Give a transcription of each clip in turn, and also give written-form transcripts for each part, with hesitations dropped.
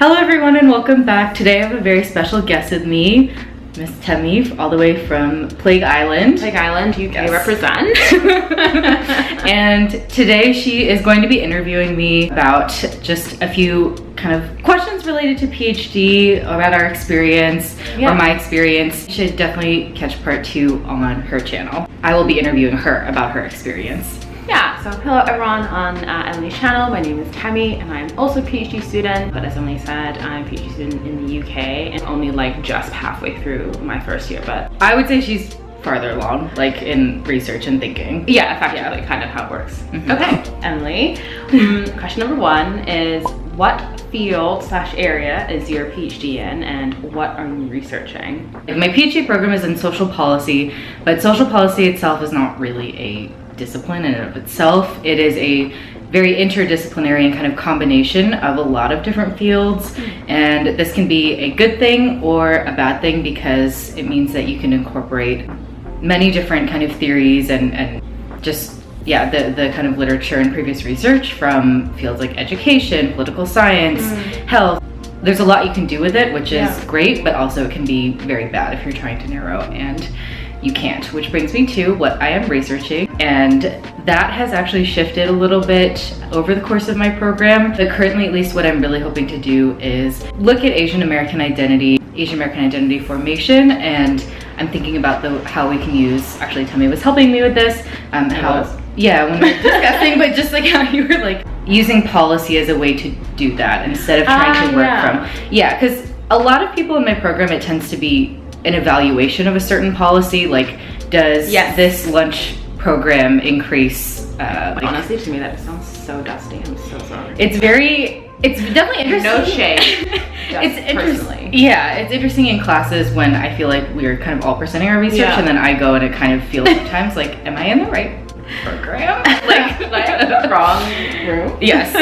Hello everyone and welcome back. Today I have a very special guest with me, Miss Temi, all the way from Plague Island. Plague Island, UK represent. And today she is going to be interviewing me about just a few kind of questions related to PhD, about our experience, or my experience. You should definitely catch part 2 on her channel. I will be interviewing her about her experience. Yeah, so hello everyone on Emily's channel. My name is Temi and I'm also a PhD student, but as Emily said, I'm a PhD student in the UK and only like just halfway through my first year, but I would say she's farther along, like in research and thinking. Yeah, effectively, kind of how it works. Okay, Emily, question number 1 is what field/area is your PhD in and what are you researching? My PhD program is in social policy, but social policy itself is not really a discipline in and of itself. It is a very interdisciplinary and kind of combination of a lot of different fields, and this can be a good thing or a bad thing because it means that you can incorporate many different kind of theories and just the kind of literature and previous research from fields like education, political science, health. There's a lot you can do with it, which is great, but also it can be very bad if you're trying to narrow, and you can't, which brings me to what I am researching, and that has actually shifted a little bit over the course of my program. But currently, at least, what I'm really hoping to do is look at Asian American identity formation, and I'm thinking about how we can use, actually Temi was helping me with this, when we were discussing, but just like how you were like using policy as a way to do that instead of trying to work from, because a lot of people in my program, it tends to be an evaluation of a certain policy, like does this lunch program increase honestly, to me that sounds so dusty. I'm so sorry. It's definitely interesting. No shade. It's interesting. Yeah, it's interesting in classes when I feel like we're kind of all presenting our research, and then I go and it kind of feels sometimes like, am I in the right program? like the wrong room? Yes.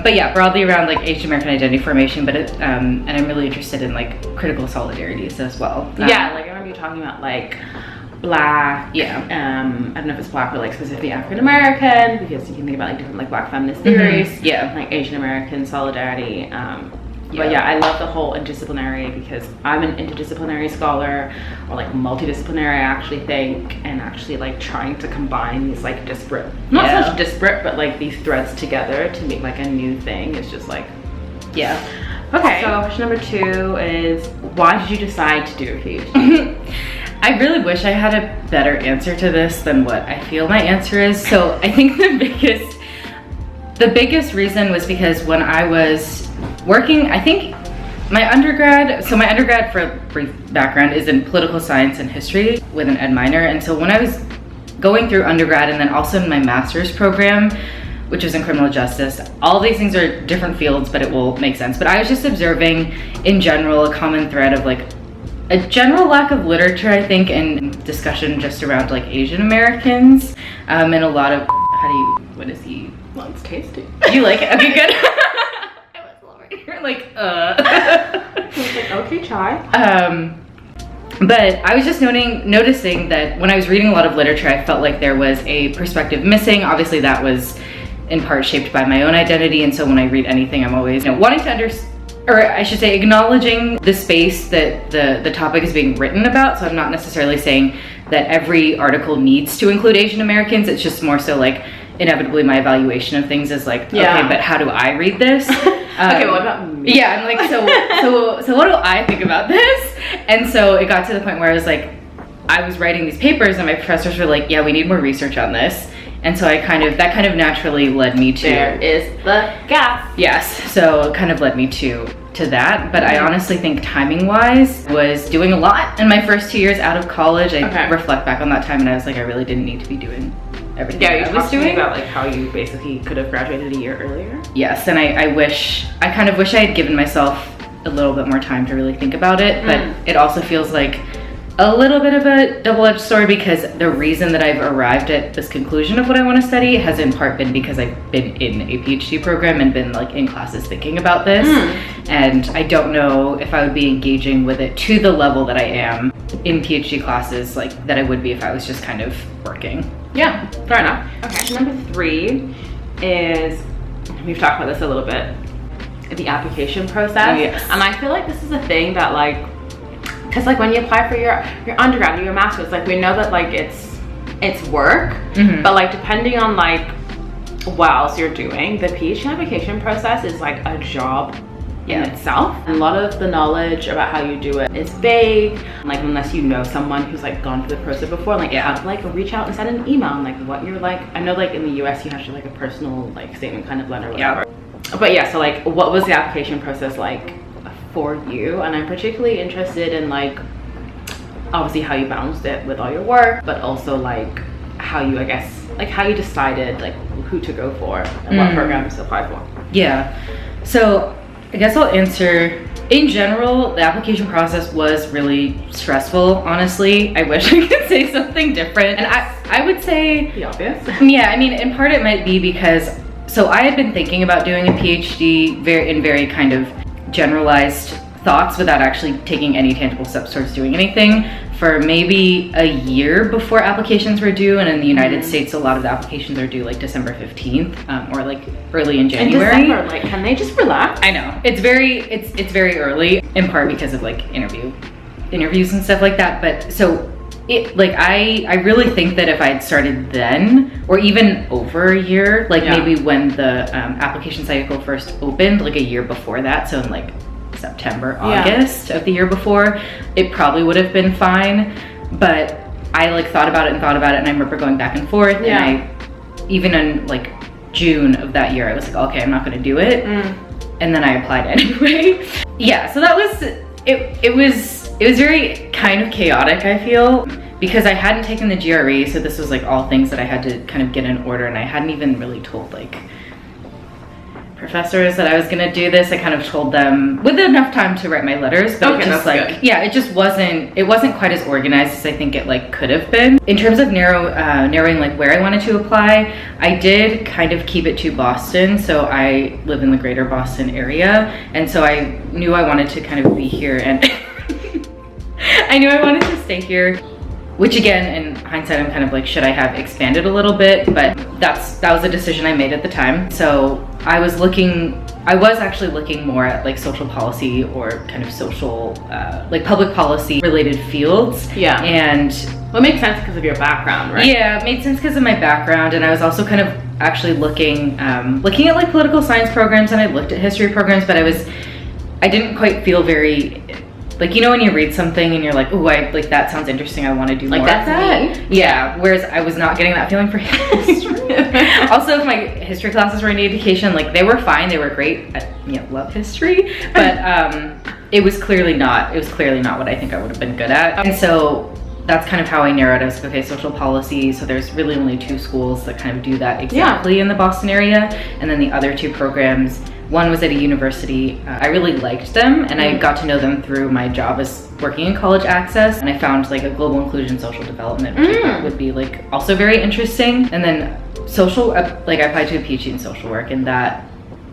But yeah, broadly around like Asian American identity formation, but and I'm really interested in like critical solidarities as well. Like I remember you talking about like Black, I don't know if it's Black or like specifically African American, because you can think about like different like Black feminist theories, like Asian American solidarity. But I love the whole interdisciplinary, because I'm an interdisciplinary scholar, or like multidisciplinary, I actually think, and actually like trying to combine these like disparate, not so much disparate, but like these threads together to make like a new thing. It's just like, Okay, so question number 2 is, why did you decide to do a PhD? I really wish I had a better answer to this than what I feel my answer is. So I think the biggest reason was because when I was working, I think my undergrad, for a brief background, is in political science and history with an ed minor. And so when I was going through undergrad and then also in my master's program, which was in criminal justice, all these things are different fields, but it will make sense. But I was just observing in general a common thread of like a general lack of literature, I think, and discussion just around like Asian Americans, and a lot of, what is he? Well, it's tasty. You like it? Okay, good. I was over here like, I was like, okay, chai. But I was just noticing that when I was reading a lot of literature, I felt like there was a perspective missing. Obviously that was in part shaped by my own identity, and so when I read anything, I'm always wanting to understand, or I should say acknowledging the space that the topic is being written about. So I'm not necessarily saying that every article needs to include Asian Americans. It's just more so like inevitably my evaluation of things is like, okay, but how do I read this? Okay, what about me? Yeah, I'm like, so what do I think about this? And so it got to the point where I was like, I was writing these papers and my professors were like, yeah, we need more research on this. And so that kind of naturally led me to, there is the gap. Yes, so it kind of led me to that. But I honestly think timing wise was doing a lot in my first 2 years out of college. I reflect back on that time and I was like, I really didn't need to be doing everything I was doing. About like how you basically could have graduated a year earlier. Yes, and I kind of wish I had given myself a little bit more time to really think about it, but it also feels like a little bit of a double-edged sword, because the reason that I've arrived at this conclusion of what I want to study has in part been because I've been in a PhD program and been like in classes thinking about this, and I don't know if I would be engaging with it to the level that I am in PhD classes like that I would be if I was just kind of working. Yeah, fair enough. Okay, number 3 is, we've talked about this a little bit, the application process. Yes. And I feel like this is a thing that like, because like when you apply for your undergrad or your master's, like we know that like it's work, but like depending on like what else you're doing, the PhD application process is like a job in itself. And a lot of the knowledge about how you do it is vague, like unless you know someone who's like gone through the process before, like how to like reach out and send an email and like what you're like. I know like in the US you have to like a personal like statement kind of letter or whatever. But yeah, so like what was the application process like for you? And I'm particularly interested in like obviously how you balanced it with all your work, but also like how you, I guess, like how you decided like who to go for and what programs to apply for. Yeah, so I guess I'll answer. In general, the application process was really stressful, honestly. I wish I could say something different. And I would say, The obvious. yeah, I mean, in part it might be because, so I had been thinking about doing a PhD in very kind of generalized thoughts without actually taking any tangible steps towards doing anything for maybe a year before applications were due. And in the United States, a lot of the applications are due like December 15th or like early in January. In December, like, can they just relax? I know, it's very early, in part because of like interviews and stuff like that. But so it, like, I really think that if I had started then, or even over a year, like maybe when the application cycle first opened, like a year before that, so in like September, August of the year before, it probably would have been fine. But I like thought about it, and I remember going back and forth, and I, even in like June of that year, I was like, okay, I'm not gonna do it. And then I applied anyway. Yeah, so that was, it was very kind of chaotic, I feel, because I hadn't taken the GRE, so this was like all things that I had to kind of get in order, and I hadn't even really told like professors that I was gonna do this. I kind of told them with enough time to write my letters, but it just like, good. Yeah, it just wasn't quite as organized as I think it like could have been. In terms of narrowing like where I wanted to apply, I did kind of keep it to Boston. So I live in the greater Boston area, and so I knew I wanted to kind of be here, and I knew I wanted to stay here. Which again, in hindsight, I'm kind of like, should I have expanded a little bit? But that was a decision I made at the time. So I was actually looking more at like social policy or kind of social, like public policy related fields. Yeah. And well, it makes sense because of your background, right? Yeah, it made sense because of my background. And I was also kind of actually looking at like political science programs, and I looked at history programs, but I didn't quite feel very, like, you know, when you read something and you're like, ooh, like that sounds interesting, I want to do more. Like, that's me. Yeah, whereas I was not getting that feeling for history. Also, if my history classes were any indication, like they were fine, they were great. I love history, but it was clearly not what I think I would have been good at. And so that's kind of how I narrowed it. I was like, okay, social policy, so there's really only 2 schools that kind of do that exactly in the Boston area, and then the other 2 programs, one was at a university. I really liked them, and I got to know them through my job as working in college access, and I found like a global inclusion social development, which I thought would be like also very interesting. And then social, like I applied to a PhD in social work, and that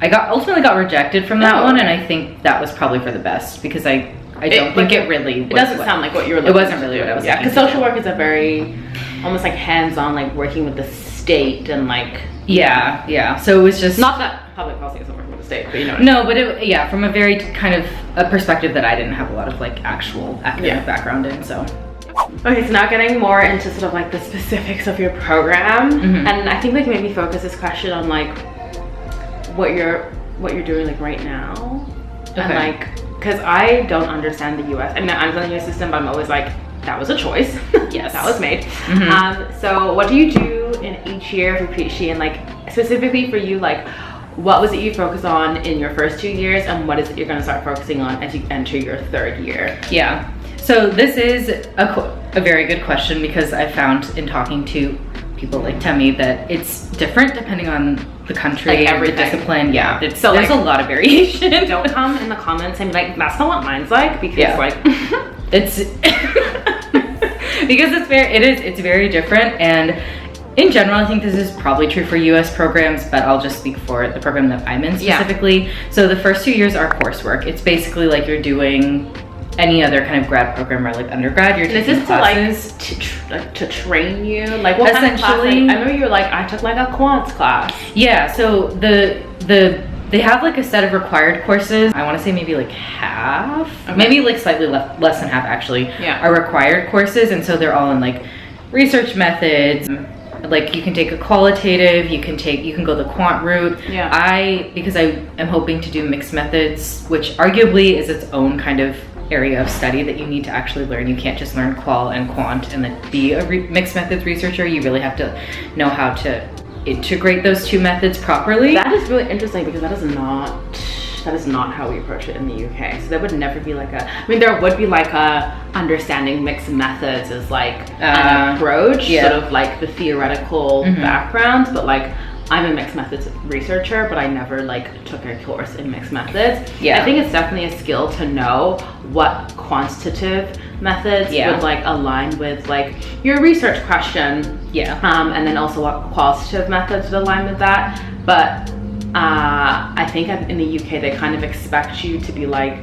I ultimately got rejected from that one, and I think that was probably for the best, because I don't think it really was. It doesn't sound like what you were looking It wasn't really what I was looking because social work is a very almost like hands-on, like working with the state and like so it was just not that public policy isn't working with the state, but you know. No, but from a very kind of a perspective that I didn't have a lot of like actual academic background in. So okay, so now getting more into sort of like the specifics of your program, and I think like maybe focus this question on like what you're doing like right now, and like, because I don't understand the US. I mean, I understand the US system, but I'm always like, that was a choice. Yes, that was made. So what do you do in each year for PhD, and like specifically for you, like what was it you focused on in your first 2 years, and what is it you're going to start focusing on as you enter your 3rd year? Yeah, so this is a very good question, because I found in talking to people like Temi that it's different depending on the country, like every discipline. Yeah, so there's like, a lot of variation. Don't come in the comments and be like, that's not what mine's like, because like it's because it's very different. And in general, I think this is probably true for US programs, but I'll just speak for the program that I'm in specifically. So the first 2 years are coursework. It's basically like you're doing any other kind of grad program or like undergrad. You're taking classes to train you, like what kind of class? Like, I remember you were like, I took like a quants class. Yeah, so the They have like a set of required courses. I want to say maybe like half, maybe like slightly less than half actually, are required courses. And so they're all in like research methods. Like you can take a qualitative, you can go the quant route. Because I am hoping to do mixed methods, which arguably is its own kind of area of study that you need to actually learn. You can't just learn qual and quant and then be a mixed methods researcher. You really have to know how to integrate those two methods properly. That is really interesting because that is not how we approach it in the UK. So there would never be like there would be like a understanding mixed methods as like an approach, sort of like the theoretical backgrounds, but like I'm a mixed methods researcher, but I never like took a course in mixed methods. I think it's definitely a skill to know what quantitative methods would like align with like your research question. And then also what qualitative methods would align with that. But I think in the UK they kind of expect you to be like,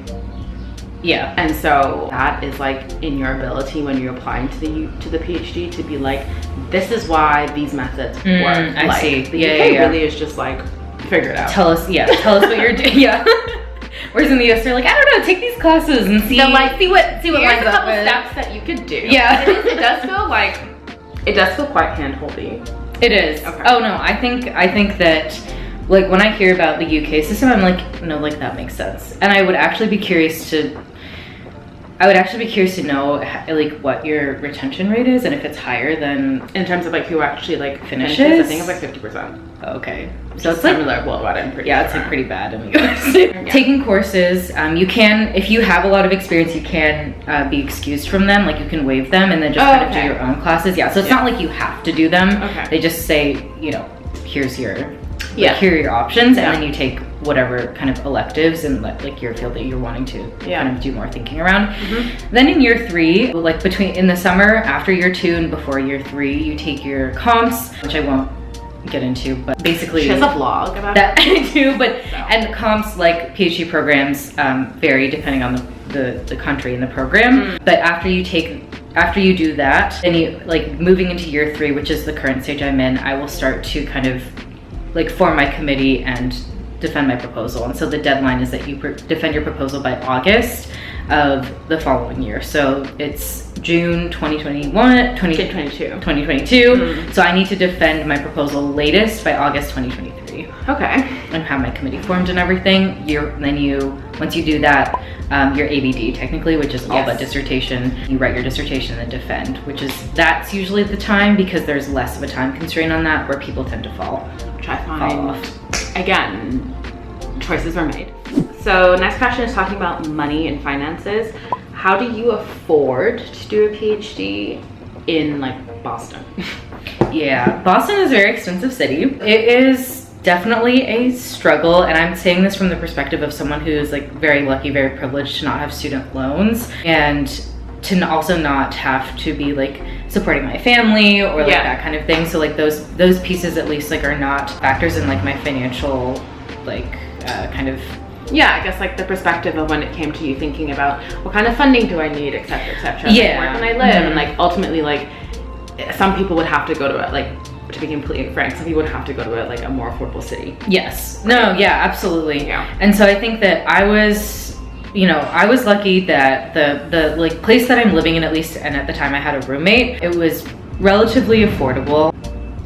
and so that is like in your ability when you're applying to the PhD to be like, this is why these methods work. I see. The UK really is just like, figure it out. Tell us what you're doing. Whereas in the US they're like, I don't know, take these classes and see what lines up with. Here's a couple steps that you could do. It does feel quite hand-holdy. It is. Okay. Oh no, I think that like when I hear about the UK system, I'm like, no, like that makes sense. And I would actually be curious to know like what your retention rate is and if it's higher than in terms of like who actually like finishes. I think it's like 50%. Okay, so it's like similar worldwide. I'm pretty sure. It's like pretty bad in the US. Taking courses, you can, if you have a lot of experience, you can be excused from them. Like you can waive them and then just kind of do your own classes. So it's not like you have to do them. They just say, here's your here are your options, and then you take whatever kind of electives and like your field that you're wanting to kind of do more thinking around. Then in year 3, like in the summer after year 2 and before year 3, you take your comps, which I won't get into, but basically she has a vlog about that. I do, but and comps like PhD programs vary depending on the country and the program. But after you do that, then you like moving into year 3, which is the current stage I'm in, I will start to kind of like form my committee and defend my proposal. And so the deadline is that you defend your proposal by August of the following year. So it's June 2022. So I need to defend my proposal latest by August 2023. And have my committee formed and everything. Once you do that, your ABD technically, which is all but dissertation, you write your dissertation and defend, that's usually the time because there's less of a time constraint on that where people tend to fall off. Again, choices were made. So next question is talking about money and finances. How do you afford to do a PhD in like Boston? Boston is a very expensive city. It is definitely a struggle, and I'm saying this from the perspective of someone who is like very lucky, very privileged to not have student loans and to also not have to be like supporting my family or like that kind of thing. So like those pieces at least like are not factors in like my financial like kind of I guess like the perspective of when it came to you thinking about what kind of funding do I need, etc., etc. Like, where can I live? And like ultimately like some people would have to go to like, to be completely frank, some people would have to go to a more affordable city. Absolutely. And so I think that I was lucky that the like place that I'm living in, at least, and at the time I had a roommate, it was relatively affordable,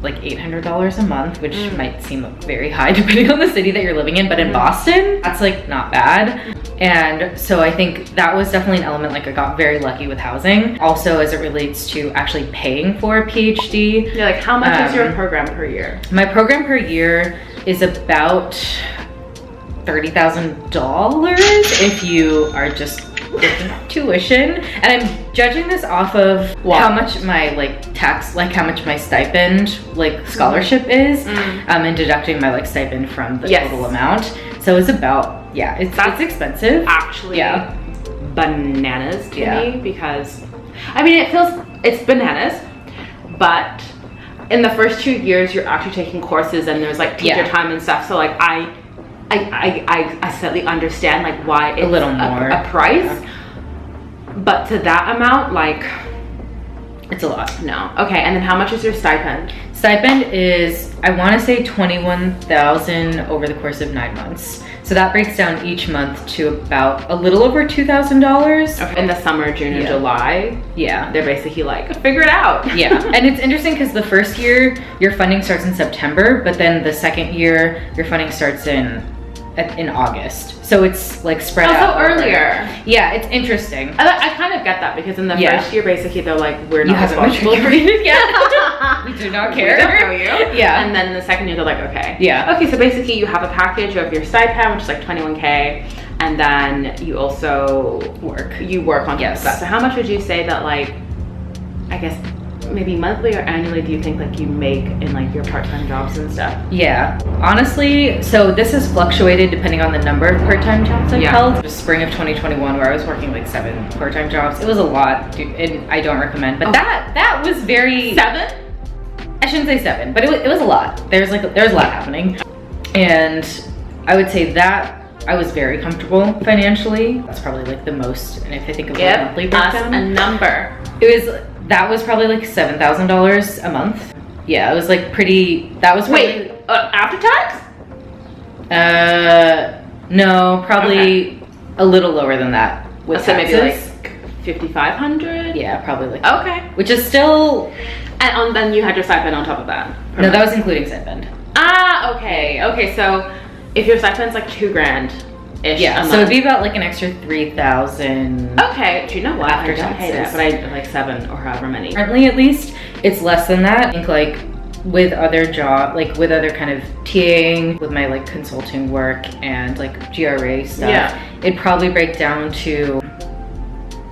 like $800 a month, which might seem very high depending on the city that you're living in, but in Boston, that's like not bad. And so I think that was definitely an element, like I got very lucky with housing. Also, as it relates to actually paying for a PhD. Like how much is your program per year? My program per year is about $30,000 if you are just looking at tuition. And I'm judging this off of how much my how much my stipend scholarship is, and deducting my stipend from the total amount. So it's about it's expensive. Actually, bananas to me, because I mean it's bananas, but in the first 2 years you're actually taking courses and there's teacher time and stuff. So I slightly understand why it's a little more a price, but to that amount, it's a lot. No. Okay, and then how much is your stipend? Stipend is, I want to say 21,000 over the course of 9 months. So that breaks down each month to about a little over $2,000. Okay. In the summer, June and July, yeah, they're basically like, figure it out. Yeah, and it's interesting because the first year your funding starts in September, but then the second year your funding starts in August. So it's like spread out. So earlier. Yeah, it's interesting. I kind of get that because in the first year, basically, they're like, we're not responsible for you. Yeah. We do not care. We don't know you. Yeah. And then the second year, they're like, okay. Yeah. Okay, so basically you have a package of your stipend, which is like $21K, and then you also work on top of that. So how much would you say that, like, I guess, maybe monthly or annually do you think like you make in like your part-time jobs and stuff? Yeah, honestly, so this has fluctuated depending on the number of part-time jobs I've held. The spring of 2021 where I was working like 7 part-time jobs, it was a lot, and I don't recommend, but that was very... 7? I shouldn't say 7, but it was a lot. There was a lot happening, and I would say that I was very comfortable financially. That's probably like the most, and if I think of the monthly breakdown, a number. That was probably like $7,000 a month. Yeah, it was like pretty, that was probably... Wait, after tax? No, probably a little lower than that with taxes. Maybe like 5,500? Yeah, probably like okay. Which is still... And then you had your stipend on top of that? No, that was including stipend. Ah, okay. Okay, so if your stipend's like $2,000-ish a month. So it'd be about like an extra 3,000. Okay, do you know what? After I don't hate taxes. it, but I like 7 or however many. Currently, at least, it's less than that. I think like with other with other kind of TAing, with my like consulting work and like GRA stuff, it'd probably break down to,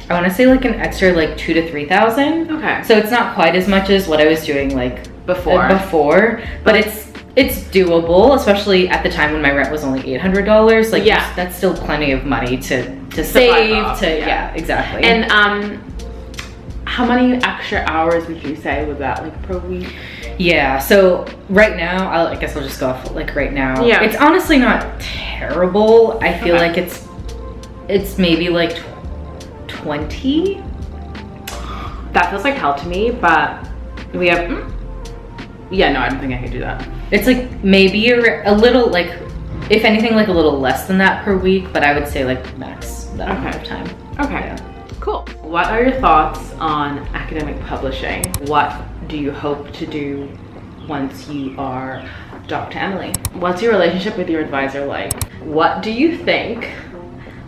I want to say like an extra like 2,000 to 3,000. Okay. So it's not quite as much as what I was doing like before, but it's doable, especially at the time when my rent was only $800. Like, that's still plenty of money to save. Exactly. And how many extra hours would you say was that like per week? Yeah. So right now, I guess I'll just go off like right now. Yeah. It's honestly not terrible. I feel like it's maybe like 20. That feels like hell to me, but we have. Yeah, no, I don't think I could do that. It's like maybe a little, like, if anything, like a little less than that per week, but I would say like max that amount of time. Okay, yeah. Cool. What are your thoughts on academic publishing? What do you hope to do once you are Dr. Emily? What's your relationship with your advisor like? What do you think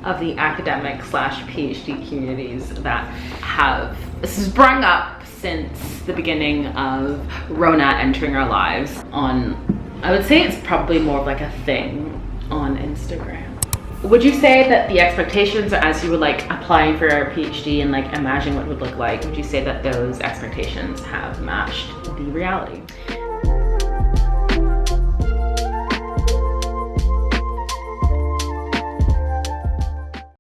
of the academic / PhD communities that have sprung up since the beginning of Rona entering our lives on, I would say it's probably more of like a thing on Instagram. Would you say that the expectations as you were like applying for a PhD and like imagining what it would look like, would you say that those expectations have matched the reality?